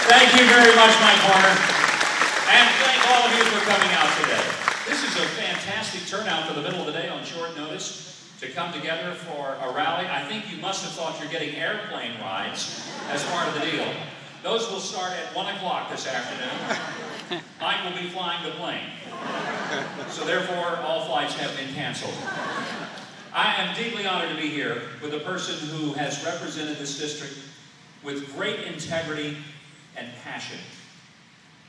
Thank you very much, Mike Horner. And thank all of you for coming out today. This is a fantastic turnout for the middle of the day on short notice to come together for a rally. I think you must have thought you're getting airplane rides as part of the deal. Those will start at 1 o'clock this afternoon. Mike will be flying the plane. So therefore, all flights have been canceled. I am deeply honored to be here with a person who has represented this district with great integrity and passion.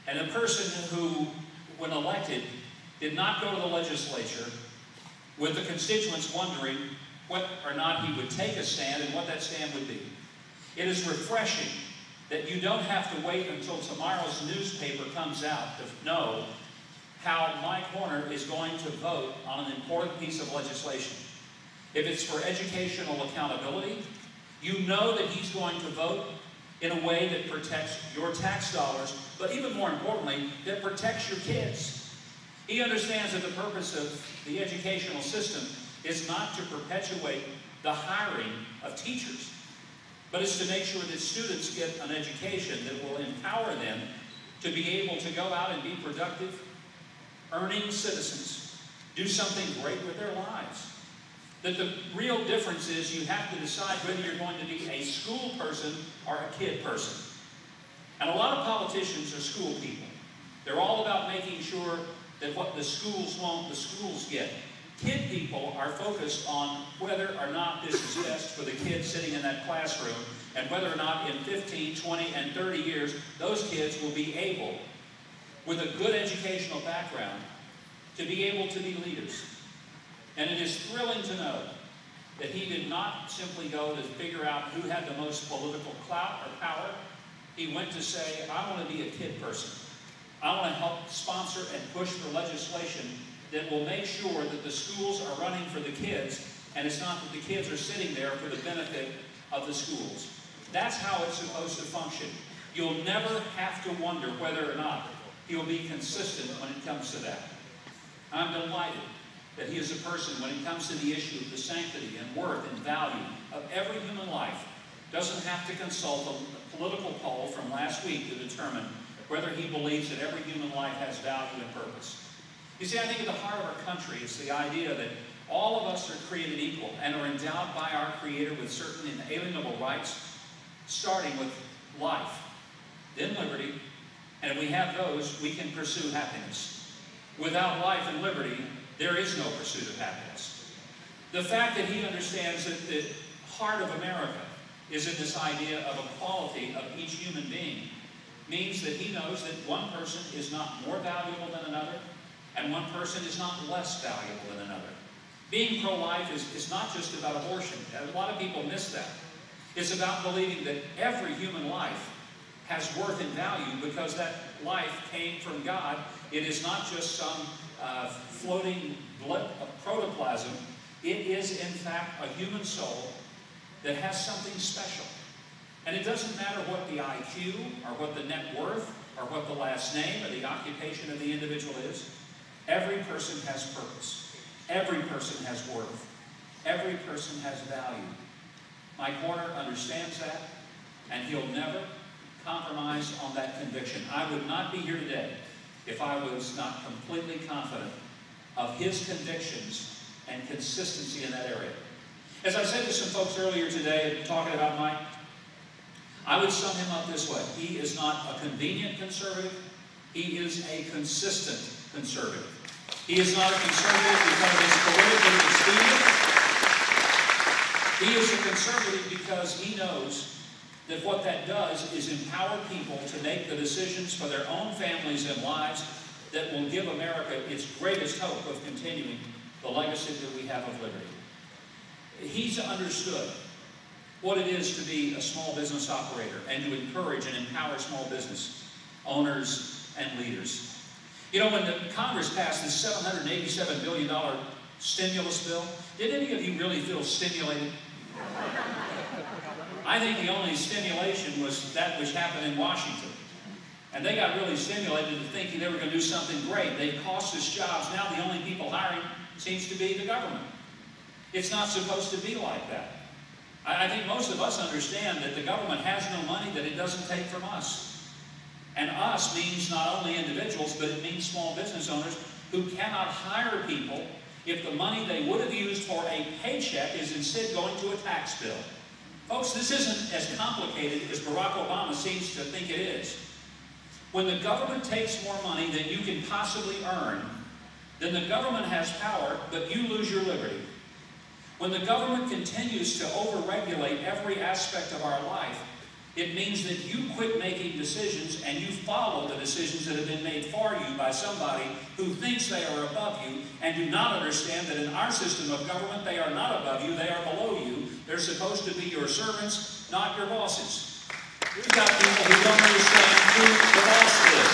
And a person who, when elected, did not go to the legislature with the constituents wondering whether or not he would take a stand and what that stand would be. It is refreshing that you don't have to wait until tomorrow's newspaper comes out to know how Mike Horner is going to vote on an important piece of legislation. If it's for educational accountability, you know that he's going to vote in a way that protects your tax dollars, but even more importantly, that protects your kids. He understands that the purpose of the educational system is not to perpetuate the hiring of teachers, but is to make sure that students get an education that will empower them to be able to go out and be productive, earning citizens, do something great with their lives. That the real difference is you have to decide whether you're going to be a school person or a kid person. And a lot of politicians are school people. They're all about making sure that what the schools want, the schools get. Kid people are focused on whether or not this is best for the kids sitting in that classroom, and whether or not in 15, 20, and 30 years, those kids will be able, with a good educational background, to be able to be leaders. And it is thrilling to know that he did not simply go to figure out who had the most political clout or power. He went to say, I want to be a kid person. I want to help sponsor and push for legislation that will make sure that the schools are running for the kids, and it's not that the kids are sitting there for the benefit of the schools. That's how it's supposed to function. You'll never have to wonder whether or not he'll be consistent when it comes to that. I'm delighted that he is a person, when it comes to the issue of the sanctity and worth and value of every human life, doesn't have to consult a political poll from last week to determine whether he believes that every human life has value and purpose. You see, I think at the heart of our country is the idea that all of us are created equal and are endowed by our Creator with certain inalienable rights, starting with life, then liberty, and if we have those, we can pursue happiness. Without life and liberty, there is no pursuit of happiness. The fact that he understands that the heart of America is in this idea of equality of each human being means that he knows that one person is not more valuable than another, and one person is not less valuable than another. Being pro-life is not just about abortion. A lot of people miss that. It's about believing that every human life has worth and value because that life came from God. It is not just some floating blood of protoplasm. It is, in fact, a human soul that has something special. And it doesn't matter what the IQ, or what the net worth, or what the last name, or the occupation of the individual is. Every person has purpose. Every person has worth. Every person has value. Mike Horner understands that, and he'll never compromise on that conviction. I would not be here today if I was not completely confident of his convictions and consistency in that area. As I said to some folks earlier today, talking about Mike, I would sum him up this way. He is not a convenient conservative. He is a consistent conservative. He is not a conservative because it's politically expedient. He is a conservative because he knows that what that does is empower people to make the decisions for their own families and lives that will give America its greatest hope of continuing the legacy that we have of liberty. He's understood what it is to be a small business operator and to encourage and empower small business owners and leaders. You know, when the Congress passed this $787 billion stimulus bill, did any of you really feel stimulated? I think the only stimulation was that which happened in Washington. And they got really stimulated to thinking they were going to do something great. They cost us jobs. Now the only people hiring seems to be the government. It's not supposed to be like that. I think most of us understand that the government has no money that it doesn't take from us. And us means not only individuals, but it means small business owners who cannot hire people if the money they would have used for a paycheck is instead going to a tax bill. Folks, this isn't as complicated as Barack Obama seems to think it is. When the government takes more money than you can possibly earn, then the government has power, but you lose your liberty. When the government continues to overregulate every aspect of our life, it means that you quit making decisions and you follow the decisions that have been made for you by somebody who thinks they are above you and do not understand that in our system of government they are not above you, they are below you. They're supposed to be your servants, not your bosses. We've got people who don't understand who the boss is.